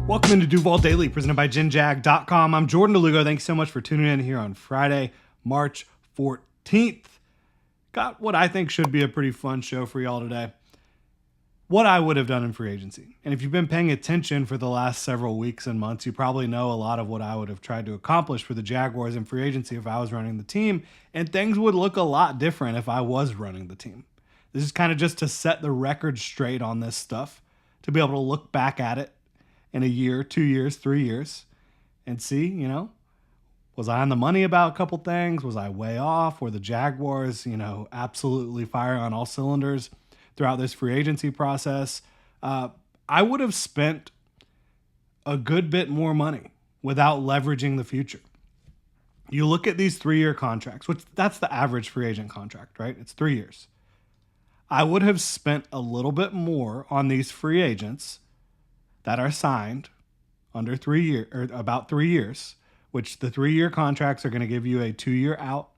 Welcome into Duval Daily, presented by GenJag.com. I'm Jordan DeLugo. Thanks so much for tuning in here on Friday, March 14th. Got what I think should be a pretty fun show for y'all today. What I would have done in free agency. And if you've been paying attention for the last several weeks and months, you probably know a lot of what I would have tried to accomplish for the Jaguars in free agency if I was running the team. And things would look a lot different if I was running the team. This is kind of just to set the record straight on this stuff, to be able to look back at it in a year, 2 years, 3 years, and see, was I on the money about a couple things? Was I way off? Were the Jaguars, absolutely firing on all cylinders throughout this free agency process? I would have spent a good bit more money without leveraging the future. You look at these 3-year contracts, which that's the average free agent contract, right? It's 3 years. I would have spent a little bit more on these free agents that are signed under 3 years, or about 3 years, which the 3-year contracts are going to give you a 2-year out.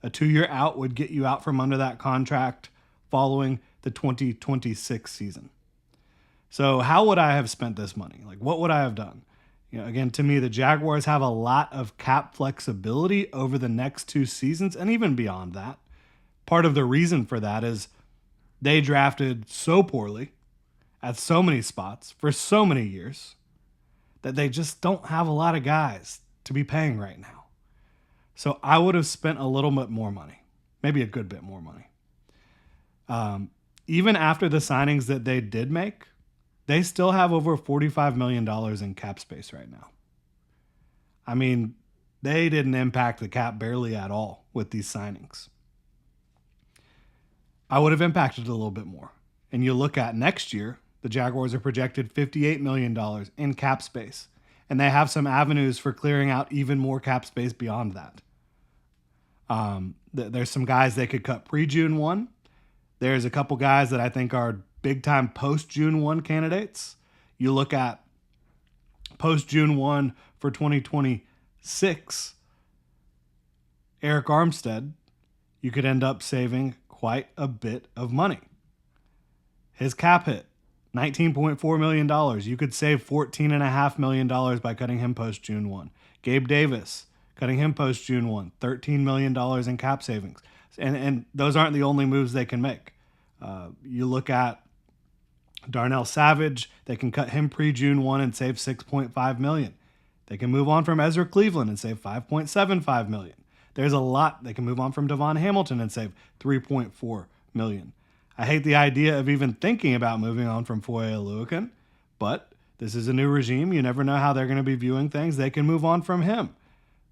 A 2-year out would get you out from under that contract following the 2026 season. So how would I have spent this money? Like, what would I have done? Again, to me, the Jaguars have a lot of cap flexibility over the next 2 seasons and even beyond that. Part of the reason for that is they drafted so poorly at so many spots for so many years that they just don't have a lot of guys to be paying right now. So I would have spent a little bit more money, maybe a good bit more money. Even after the signings that they did make, they still have over $45 million in cap space right now. I mean, they didn't impact the cap barely at all with these signings. I would have impacted it a little bit more. And you look at next year, the Jaguars are projected $58 million in cap space, and they have some avenues for clearing out even more cap space beyond that. There's some guys they could cut pre-June 1. There's a couple guys that I think are big-time post-June 1 candidates. You look at post-June 1 for 2026, Eric Armstead, you could end up saving quite a bit of money. His cap hit, $19.4 million. You could save $14.5 million by cutting him post-June 1. Gabe Davis, cutting him post-June 1, $13 million in cap savings. And those aren't the only moves they can make. You look at Darnell Savage, they can cut him pre-June 1 and save $6.5 million. They can move on from Ezra Cleveland and save $5.75 million. There's a lot. They can move on from Devon Hamilton and save $3.4 million. I hate the idea of even thinking about moving on from Foye Oluokun, but this is a new regime. You never know how they're going to be viewing things. They can move on from him,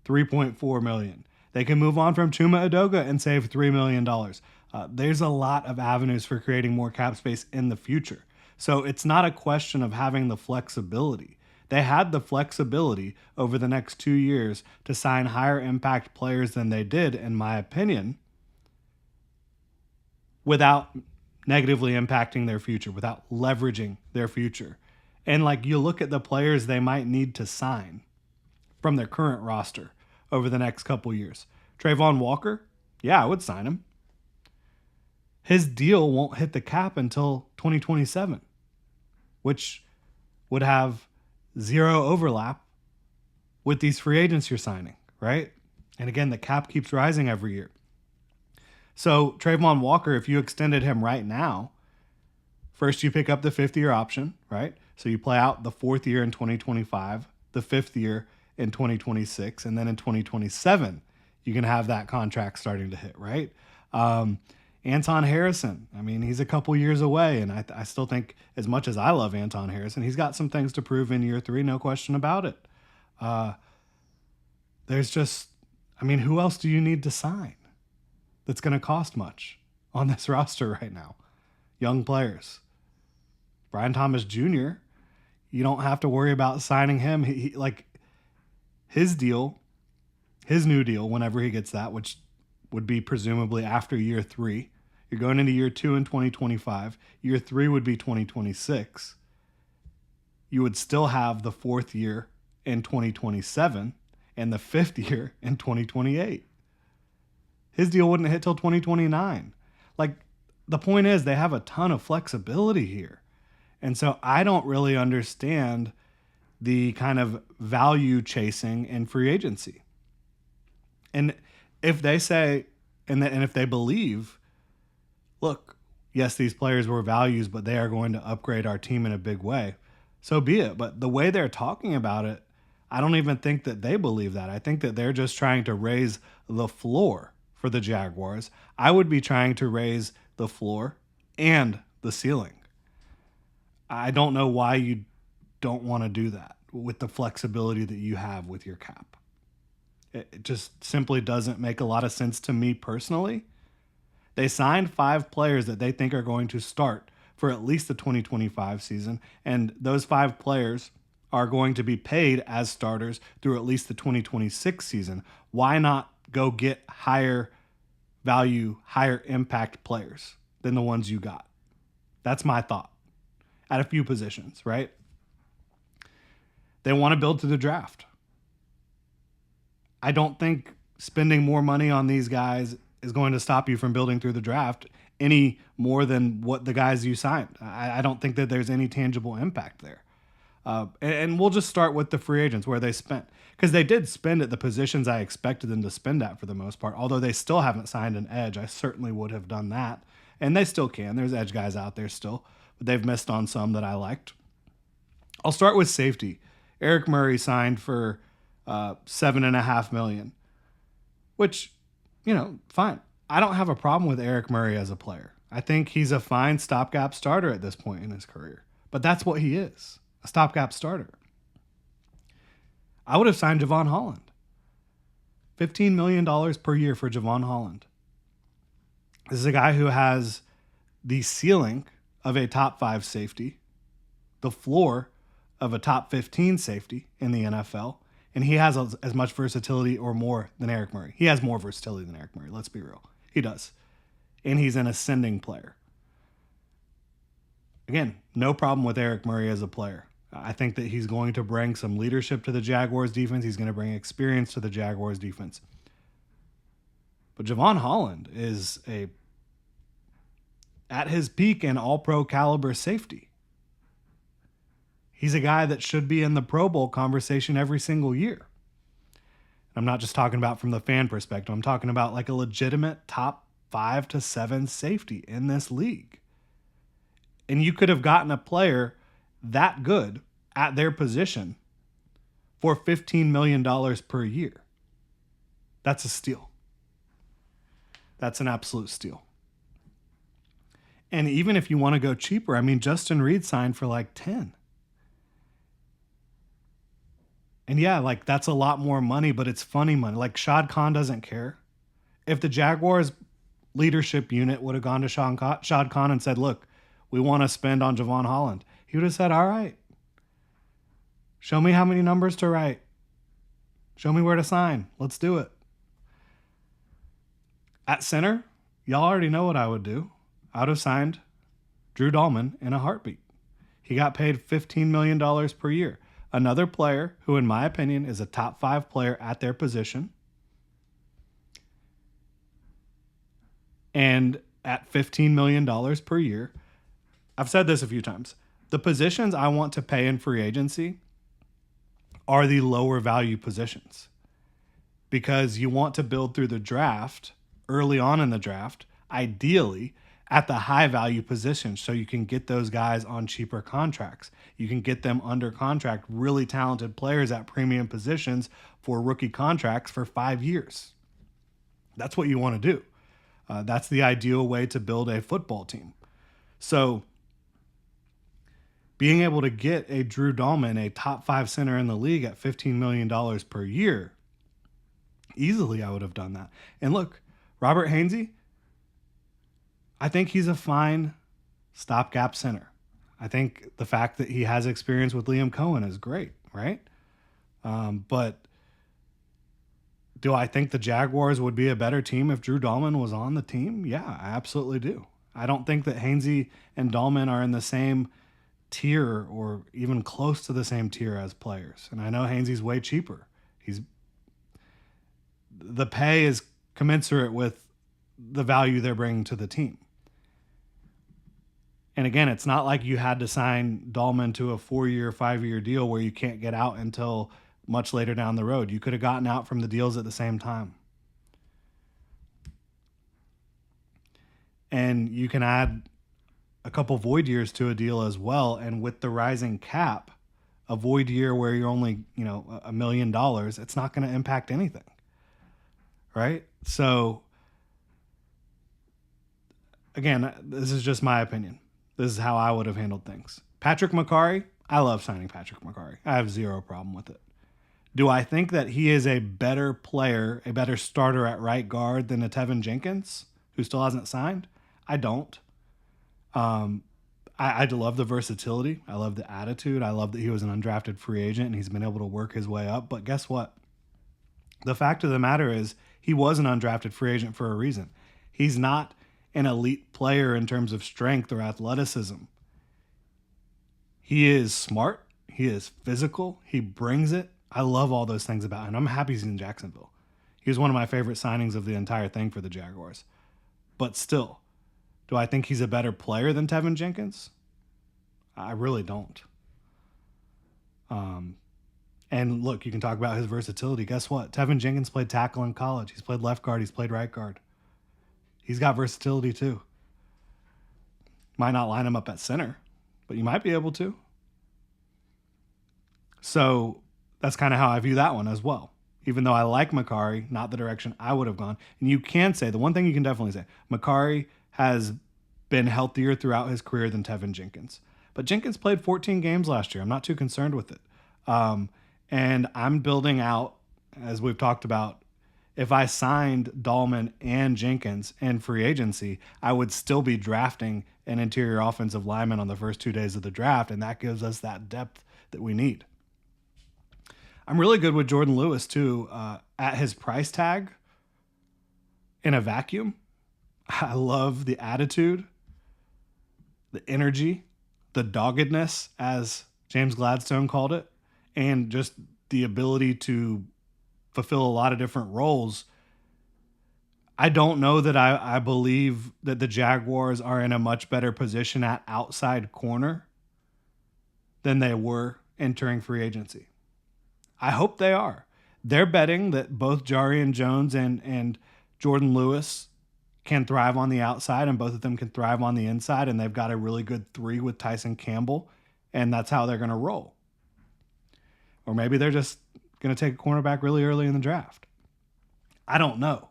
$3.4 million. They can move on from Chuma Edoga and save $3 million. There's a lot of avenues for creating more cap space in the future. So it's not a question of having the flexibility. They had the flexibility over the next 2 years to sign higher impact players than they did, in my opinion, without negatively impacting their future, without leveraging their future. And you look at the players they might need to sign from their current roster over the next couple years. Trayvon Walker, yeah, I would sign him. His deal won't hit the cap until 2027, which would have zero overlap with these free agents you're signing, right? And again, the cap keeps rising every year. So Trayvon Walker, if you extended him right now, first you pick up the 5th-year option, right? So you play out the 4th year in 2025, the 5th year in 2026, and then in 2027, you can have that contract starting to hit, right? Anton Harrison, I mean, he's a couple years away, and I still think, as much as I love Anton Harrison, he's got some things to prove in year 3, no question about it. There's just, who else do you need to sign that's going to cost much on this roster right now? Young players. Brian Thomas Jr., you don't have to worry about signing him. His deal, his new deal, whenever he gets that, which would be presumably after year 3. You're going into year 2 in 2025. Year 3 would be 2026. You would still have the 4th year in 2027 and the 5th year in 2028. His deal wouldn't hit till 2029. The point is, they have a ton of flexibility here. And so I don't really understand the kind of value chasing in free agency. And if they say, and if they believe, look, yes, these players were values, but they are going to upgrade our team in a big way, so be it. But the way they're talking about it, I don't even think that they believe that. I think that they're just trying to raise the floor for the Jaguars. I would be trying to raise the floor and the ceiling. I don't know why you don't want to do that with the flexibility that you have with your cap. It just simply doesn't make a lot of sense to me personally. They signed 5 players that they think are going to start for at least the 2025 season, and those 5 players are going to be paid as starters through at least the 2026 season. Why not go get higher value, higher impact players than the ones you got? That's my thought at a few positions, right? They want to build through the draft. I don't think spending more money on these guys is going to stop you from building through the draft any more than what the guys you signed. I don't think that there's any tangible impact there. And we'll just start with the free agents where they spent. Because they did spend at the positions I expected them to spend at for the most part. Although they still haven't signed an edge. I certainly would have done that. And they still can. There's edge guys out there still. But they've missed on some that I liked. I'll start with safety. Eric Murray signed for $7.5 million. Which, fine. I don't have a problem with Eric Murray as a player. I think he's a fine stopgap starter at this point in his career. But that's what he is. A stopgap starter. I would have signed Javon Holland. $15 million per year for Javon Holland. This is a guy who has the ceiling of a top 5 safety, the floor of a top 15 safety in the NFL, and he has as much versatility or more than Eric Murray. He has more versatility than Eric Murray, let's be real. He does. And he's an ascending player. Again, no problem with Eric Murray as a player. I think that he's going to bring some leadership to the Jaguars defense. He's going to bring experience to the Jaguars defense. But Javon Holland is at his peak an all-pro caliber safety. He's a guy that should be in the Pro Bowl conversation every single year. I'm not just talking about from the fan perspective. I'm talking about like a legitimate top 5 to 7 safety in this league. And you could have gotten a player that good at their position for $15 million per year. That's a steal. That's an absolute steal. And even if you want to go cheaper, I mean, Justin Reed signed for like 10. And yeah, like that's a lot more money, but it's funny money. Like Shad Khan doesn't care. If the Jaguars leadership unit would have gone to Shad Khan and said, look, we want to spend on Javon Holland, he would have said, all right, show me how many numbers to write. Show me where to sign. Let's do it. At center, y'all already know what I would do. I would have signed Drew Dahlman in a heartbeat. He got paid $15 million per year. Another player who, in my opinion, is a top 5 player at their position. And at $15 million per year, I've said this a few times. The positions I want to pay in free agency are the lower value positions because you want to build through the draft early on in the draft, ideally at the high value positions so you can get those guys on cheaper contracts. You can get them under contract, really talented players at premium positions for rookie contracts for 5 years. That's what you want to do. That's the ideal way to build a football team. So being able to get a Drew Dahlman, a top 5 center in the league at $15 million per year, easily I would have done that. And look, Robert Hainsey, I think he's a fine stopgap center. I think the fact that he has experience with Liam Cohen is great, right? But do I think the Jaguars would be a better team if Drew Dahlman was on the team? Yeah, I absolutely do. I don't think that Hainsey and Dahlman are in the same tier or even close to the same tier as players. And I know Hainsey's way cheaper. The pay is commensurate with the value they're bringing to the team. And again, it's not like you had to sign Dahlman to a 4-year, 5-year deal where you can't get out until much later down the road. You could have gotten out from the deals at the same time. And you can add a couple void years to a deal as well. And with the rising cap, a void year where you're only, $1 million, it's not going to impact anything. Right? So again, this is just my opinion. This is how I would have handled things. Patrick McCarry, I love signing Patrick McCarry. I have zero problem with it. Do I think that he is a better player, a better starter at right guard than a Tevin Jenkins, who still hasn't signed? I don't. I love the versatility. I love the attitude. I love that he was an undrafted free agent and he's been able to work his way up. But guess what? The fact of the matter is he was an undrafted free agent for a reason. He's not an elite player in terms of strength or athleticism. He is smart. He is physical. He brings it. I love all those things about him. I'm happy he's in Jacksonville. He was one of my favorite signings of the entire thing for the Jaguars. But still, do I think he's a better player than Tevin Jenkins? I really don't. And look, you can talk about his versatility. Guess what? Tevin Jenkins played tackle in college. He's played left guard. He's played right guard. He's got versatility too. Might not line him up at center, but you might be able to. So that's kind of how I view that one as well. Even though I like McCarry, not the direction I would have gone. And you can say, the one thing you can definitely say, McCarry has been healthier throughout his career than Tevin Jenkins. But Jenkins played 14 games last year. I'm not too concerned with it. And I'm building out, as we've talked about, if I signed Dahlman and Jenkins in free agency, I would still be drafting an interior offensive lineman on the first 2 days of the draft, and that gives us that depth that we need. I'm really good with Jordan Lewis, too. At his price tag, in a vacuum, I love the attitude, the energy, the doggedness, as James Gladstone called it, and just the ability to fulfill a lot of different roles. I don't know that I believe that the Jaguars are in a much better position at outside corner than they were entering free agency. I hope they are. They're betting that both Jarian Jones and Jordan Lewis can thrive on the outside, and both of them can thrive on the inside, and they've got a really good 3 with Tyson Campbell, and that's how they're going to roll. Or maybe they're just going to take a cornerback really early in the draft. I don't know.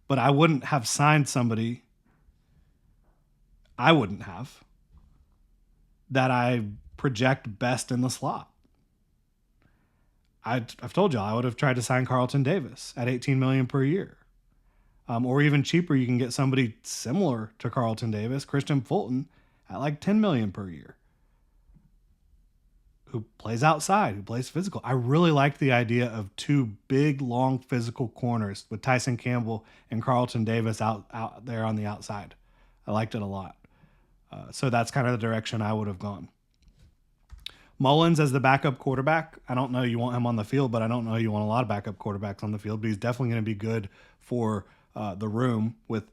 But I wouldn't have signed somebody, I wouldn't have, that I project best in the slot. I've told you I would have tried to sign Carlton Davis at $18 million per year. Or even cheaper, you can get somebody similar to Carlton Davis, Christian Fulton, at like $10 million per year, who plays outside, who plays physical. I really liked the idea of 2 big, long, physical corners with Tyson Campbell and Carlton Davis out there on the outside. I liked it a lot. So that's kind of the direction I would have gone. Mullins as the backup quarterback, I don't know you want him on the field, but I don't know you want a lot of backup quarterbacks on the field, but he's definitely going to be good for the room with,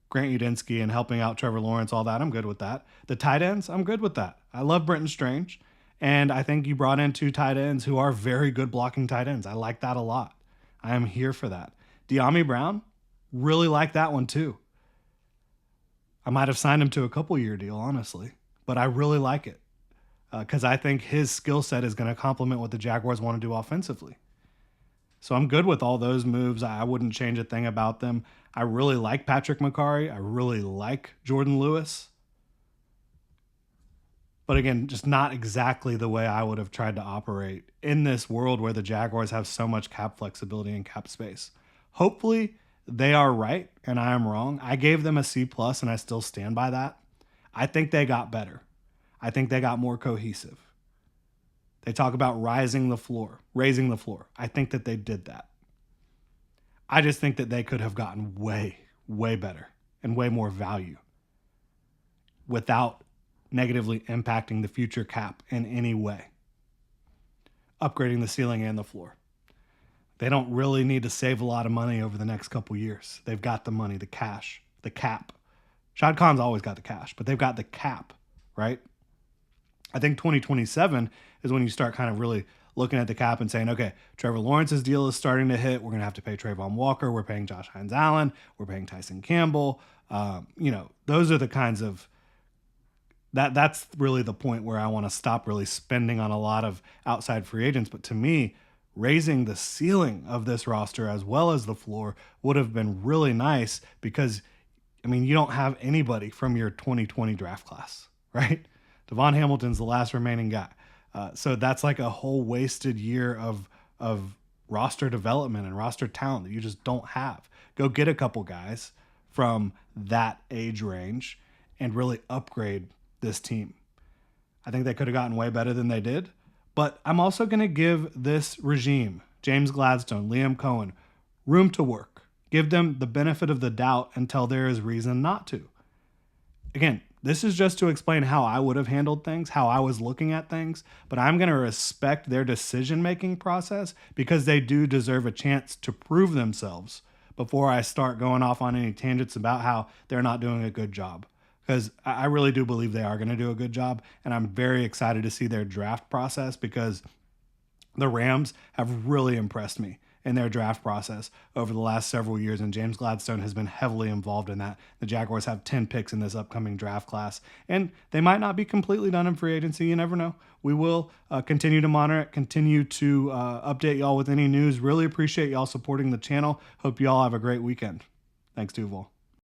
Grant Udinski and helping out Trevor Lawrence, all that. I'm good with that. The tight ends, I'm good with that. I love Brenton Strange, and I think you brought in 2 tight ends who are very good blocking tight ends. I like that a lot. I am here for that. De'Ami Brown, really like that one too. I might have signed him to a couple-year deal, honestly, but I really like it because I think his skill set is going to complement what the Jaguars want to do offensively. So I'm good with all those moves. I wouldn't change a thing about them. I really like Patrick McCarry. I really like Jordan Lewis. But again, just not exactly the way I would have tried to operate in this world where the Jaguars have so much cap flexibility and cap space. Hopefully they are right and I am wrong. I gave them a C+ and I still stand by that. I think they got better. I think they got more cohesive. They talk about raising the floor. I think that they did that. I just think that they could have gotten way, way better and way more value without negatively impacting the future cap in any way. Upgrading the ceiling and the floor. They don't really need to save a lot of money over the next couple years. They've got the money, the cash, the cap. Shad Khan's always got the cash, but they've got the cap, right? I think 2027 is when you start kind of really looking at the cap and saying, okay, Trevor Lawrence's deal is starting to hit. We're going to have to pay Trayvon Walker. We're paying Josh Hines-Allen. We're paying Tyson Campbell. Those are the kinds of that's really the point where I want to stop really spending on a lot of outside free agents. But to me, raising the ceiling of this roster as well as the floor would have been really nice because, you don't have anybody from your 2020 draft class, right? Devon Hamilton's the last remaining guy. So that's like a whole wasted year of roster development and roster talent that you just don't have. Go get a couple guys from that age range and really upgrade this team. I think they could have gotten way better than they did. But I'm also going to give this regime, James Gladstone, Liam Cohen, room to work. Give them the benefit of the doubt until there is reason not to. Again, this is just to explain how I would have handled things, how I was looking at things, but I'm going to respect their decision-making process because they do deserve a chance to prove themselves before I start going off on any tangents about how they're not doing a good job. Because I really do believe they are going to do a good job, and I'm very excited to see their draft process because the Rams have really impressed me in their draft process over the last several years, and James Gladstone has been heavily involved in that. The Jaguars have 10 picks in this upcoming draft class, and they might not be completely done in free agency. You never know. We will continue to monitor it, continue to update y'all with any news. Really appreciate y'all supporting the channel. Hope y'all have a great weekend. Thanks, Duval.